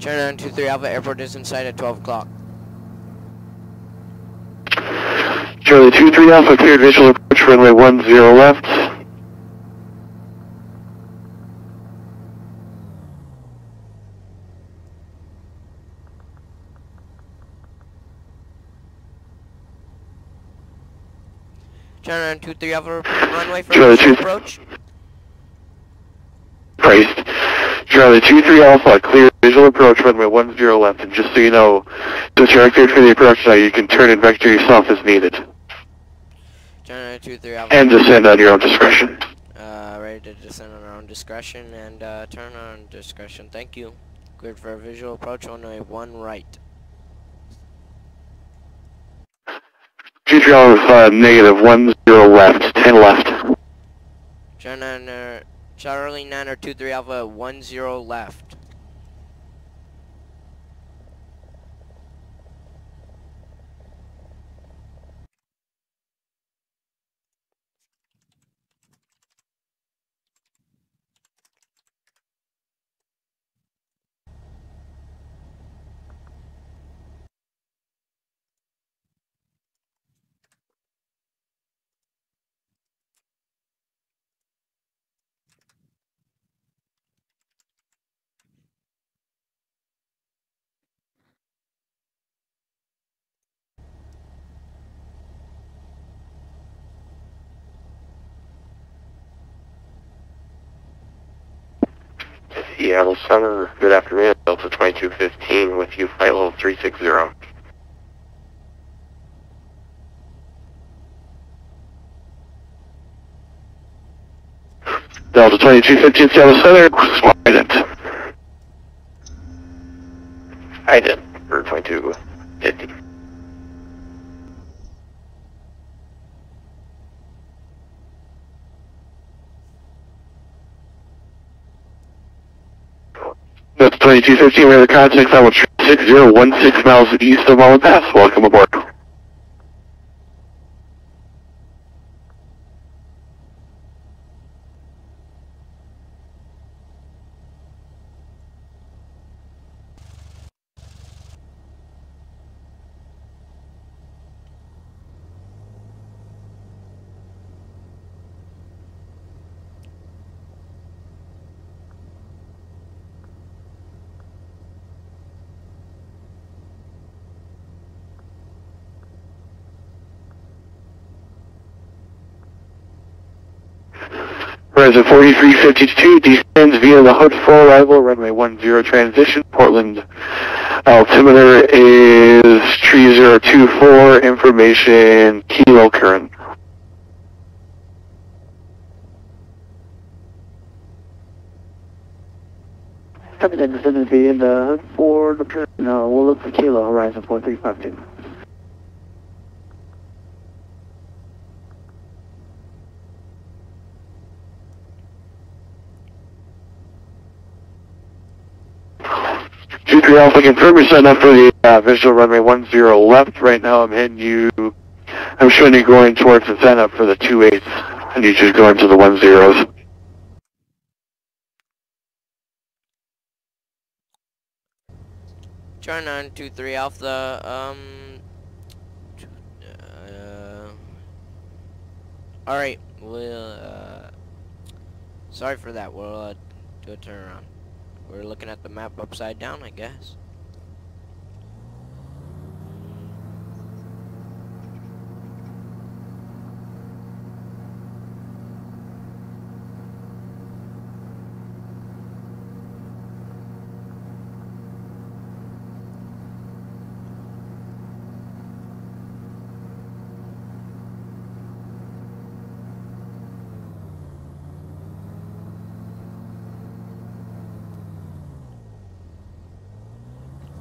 Charlie 923 Alpha, airport is in sight at 12 o'clock. Charlie 23 Alpha, cleared visual approach, runway 10 left. Charlie 923 Alpha, runway for Charlie visual approach. Christ. Charlie 23 Alpha, clear visual approach, runway 10 left, and just so you know, since you're cleared for the approach now, you can turn and vector yourself as needed. Charlie 923 Alpha. And descend on your own discretion. Ready to descend on our own discretion and turn on discretion. Thank you. Cleared for a visual approach, runway 1 right. 23 Alpha, negative 10 left, 10 left. Charlie 923 Alpha, 10 left. Seattle Center, good afternoon, Delta 2215 with you, flight level 360. Delta 2215, Seattle Center, slide I did, for 2250. Delta 2215, we have the contact level 6016 miles east of Mullen Pass. Welcome aboard. Horizon 4352 descends via the Hood full arrival, runway 10 transition, Portland. Altimeter is 3024, information kilo current. Copy that, descendant via the Hood for the no, we'll look for kilo, Horizon 4352. Two Alpha, confirm you're setting up for the visual runway 10 left. Right now I'm heading you, I'm showing you going towards the sign up for the 28. I need you to go into the 10s. Charlie 923 Alpha, Alright, we'll, sorry for that. We'll, do a turnaround. We're looking at the map upside down, I guess.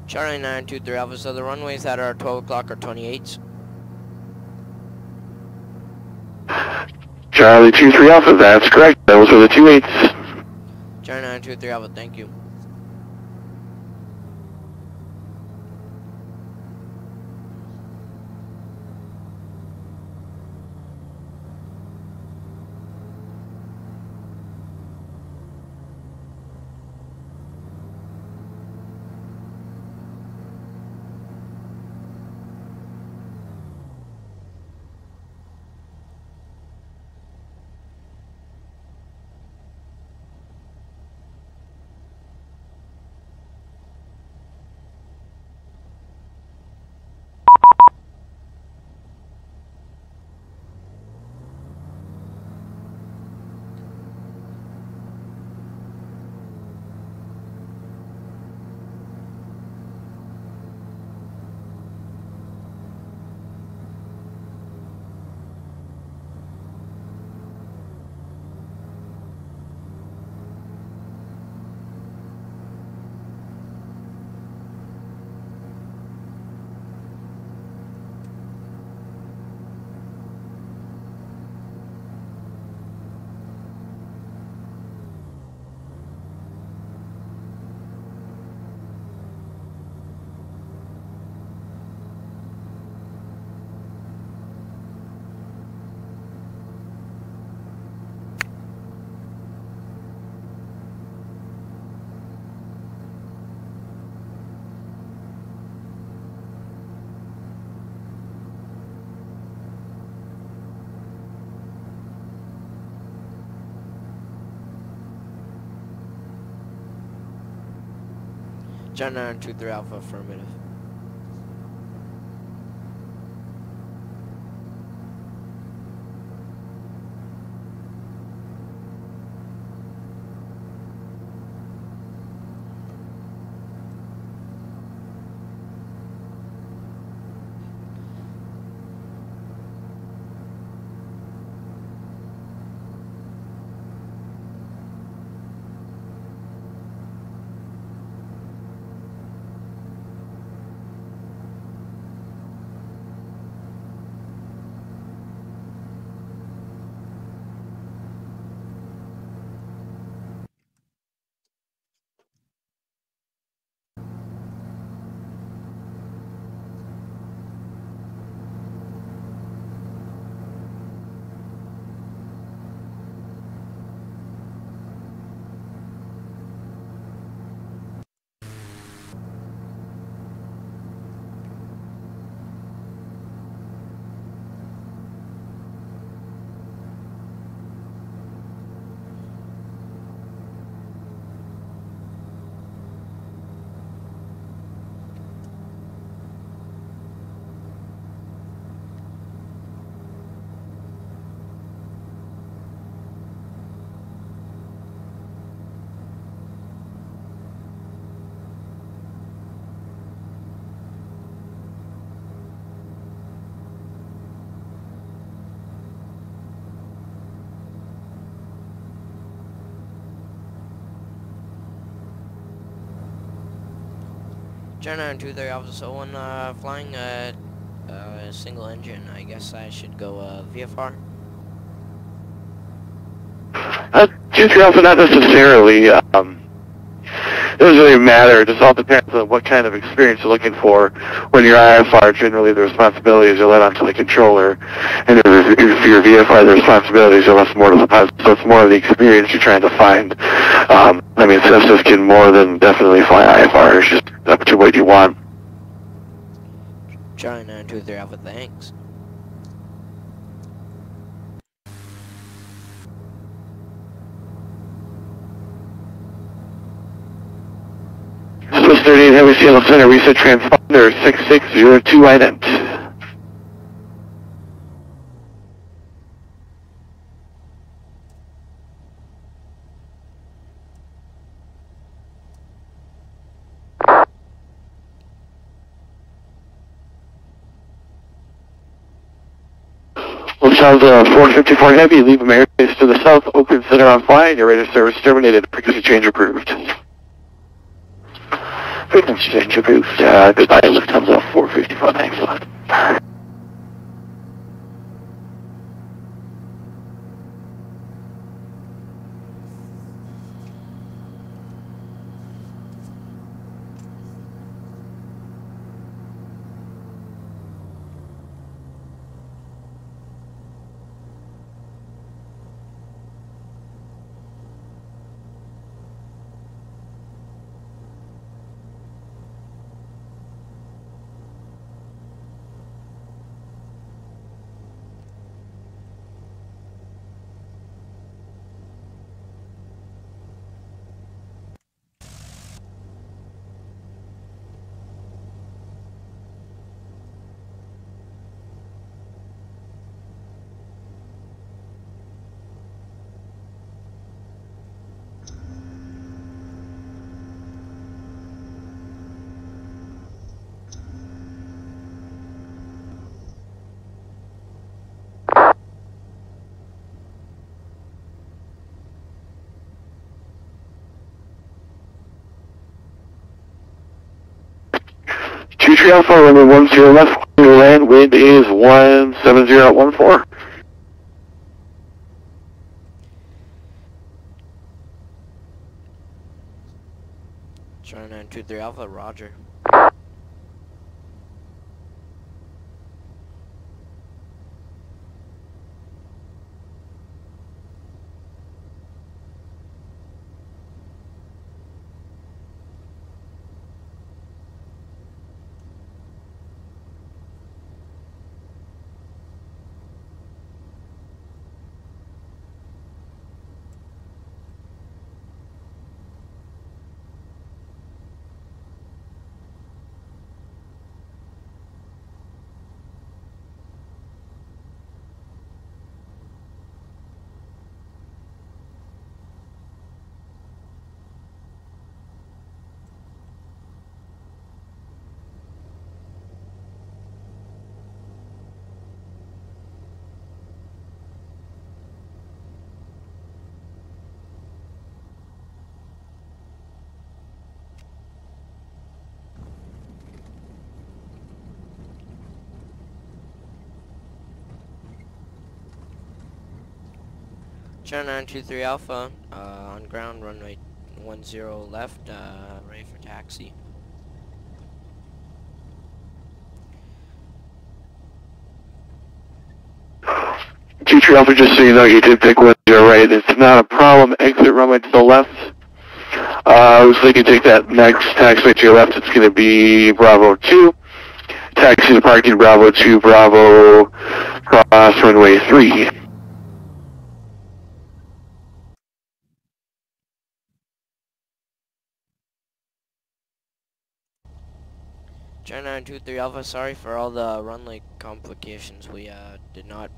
Charlie 923 Alpha, so the runways that are 12 o'clock are 28s. Charlie 23 Alpha, that's correct. Those are the 28s. Charlie 923 Alpha, thank you. Charlie 923 Alpha, affirmative. Charlie 923 Alpha, so when flying a single engine, I guess I should go VFR? 23 Alpha, not necessarily. It doesn't really matter. It just all depends on what kind of experience you're looking for. When you're IFR, generally the responsibilities are let onto the controller, and if you're VFR, the responsibilities are left more to the pilot. So it's more of the experience you're trying to find. I mean, Cessnas can more than definitely fly IFR. It's just up to what you want. Charlie 923 Alpha, thanks. 38 Heavy Seattle Center, reset transponder 6602 ident. Lufthansa 454 Heavy, leave airspace to the south, open center on flying, your radar service terminated, frequency change approved. Frequency change approved, goodbye Lufthansa 454, thanks a lot. Tree Alpha, runway 10 left, land, wind is 170.14. China 923 Alpha, roger. China 923 Alpha, on ground, runway 10 left, ready for taxi. Tree Alpha, just so you know, you did pick 10 right. It's not a problem. Exit runway to the left. Looks like you take that next taxiway to your left. It's going to be Bravo 2. Taxi to parking Bravo 2, Bravo, cross runway 3. China 923 Alpha, sorry for all the runway complications. We did not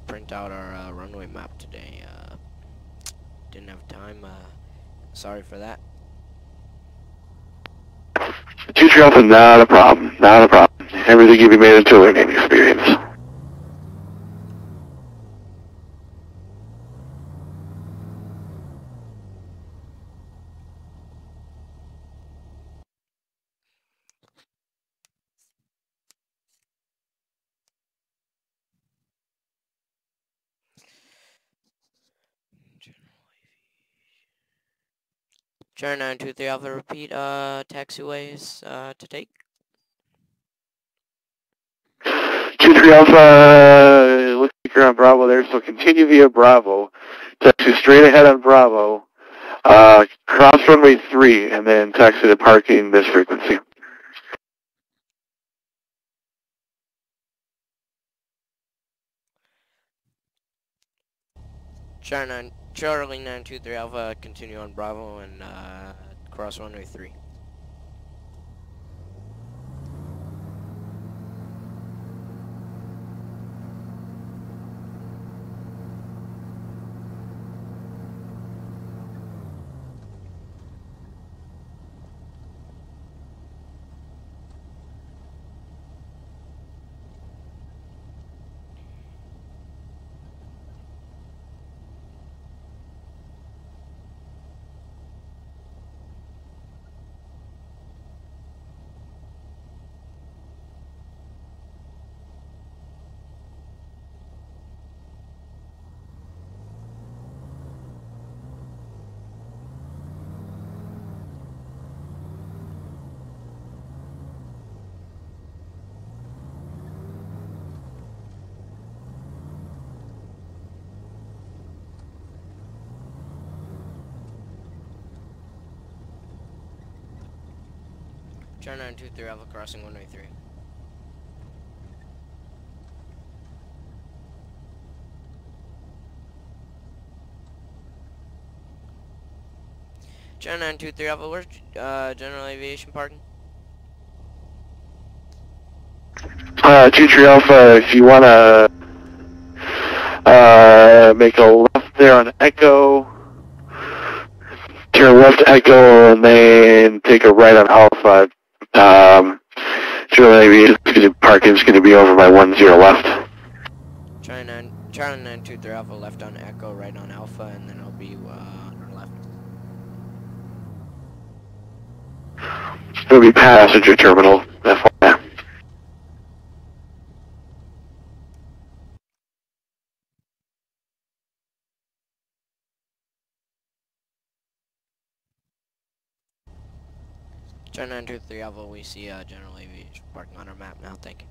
print out our runway map today. Didn't have time. Sorry for that. Tree Alpha, not a problem. Not a problem. Everything can be made into a learning experience. China 923 Alpha, repeat, taxiways, to take. 23 Alpha, looks like you're on Bravo there, so continue via Bravo. Taxi straight ahead on Bravo. Cross runway 3, and then taxi to parking this frequency. Charlie 923 Alpha, continue on Bravo and cross runway 3. China 923 Alpha crossing 183. China 923 Alpha, where's General Aviation parking? 23 Alpha, if you want to make a left there on Echo, turn left Echo, and then take a right on Alpha. General Aviation parking is going to be over by 10 left. China 923 Alpha, left on Echo, right on Alpha, and then it'll be on our left. It'll be passenger terminal, FYI. China 923 Alpha, we see General Aviation parking on our map now, thank you.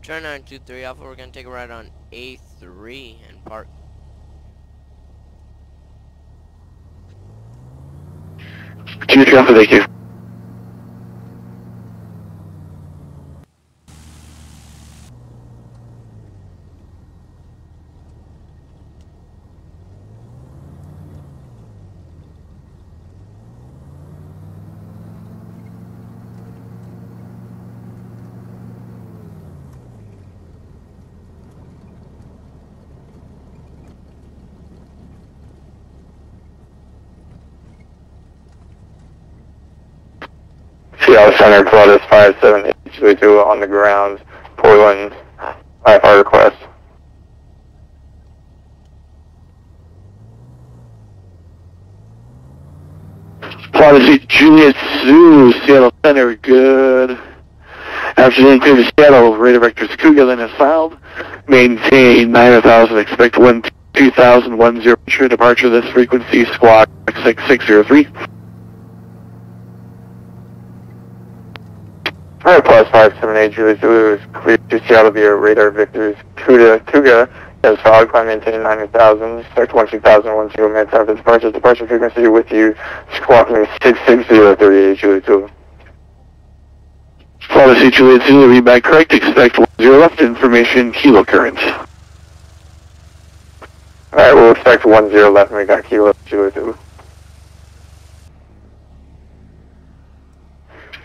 China 923 Alpha, we're gonna take a ride on A3 and park. Future Alpha, thank you. Seattle Center, Pilatus 5782 on the ground, Portland, IFR request. Pilatus Juliet Sioux, Seattle Center, good afternoon, clear to Seattle, radar vectors Cougar, Lynn has filed, maintain 9,000, expect 2010, departure this frequency, squawk 6603. Alright, plus 578 Juliet Zulu is clear to Seattle via radar vectors Cougar, has filed, climb maintain 90,000, start 20,010 minutes after departure frequency with you, squawking 66038 Juliet Zulu. Policy Juliet Zulu, read back correct, expect 10 left, information, kilo current. Alright, we'll expect 10 left, and we got kilo Juliet Zulu.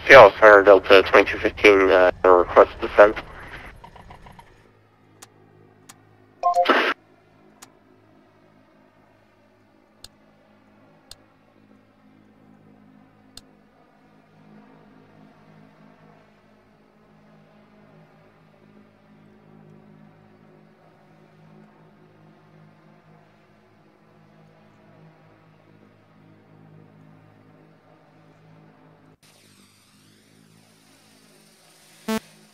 Seattle Center, Delta 2215, request descent.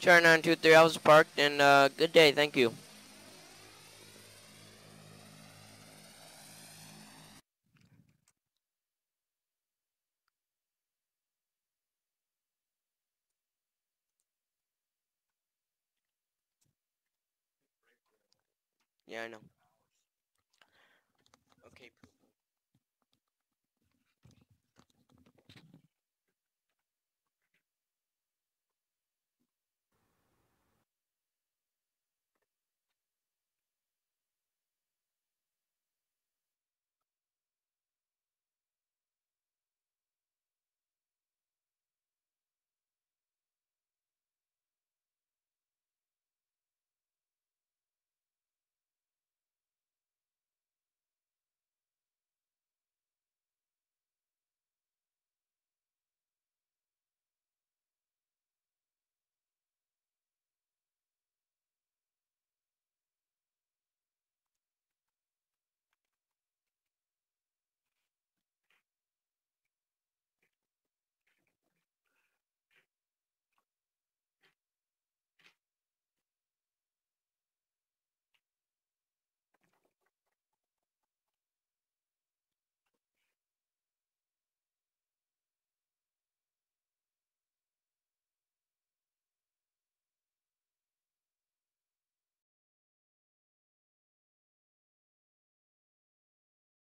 Char 923, I was parked, and good day, thank you. Yeah, I know. Okay.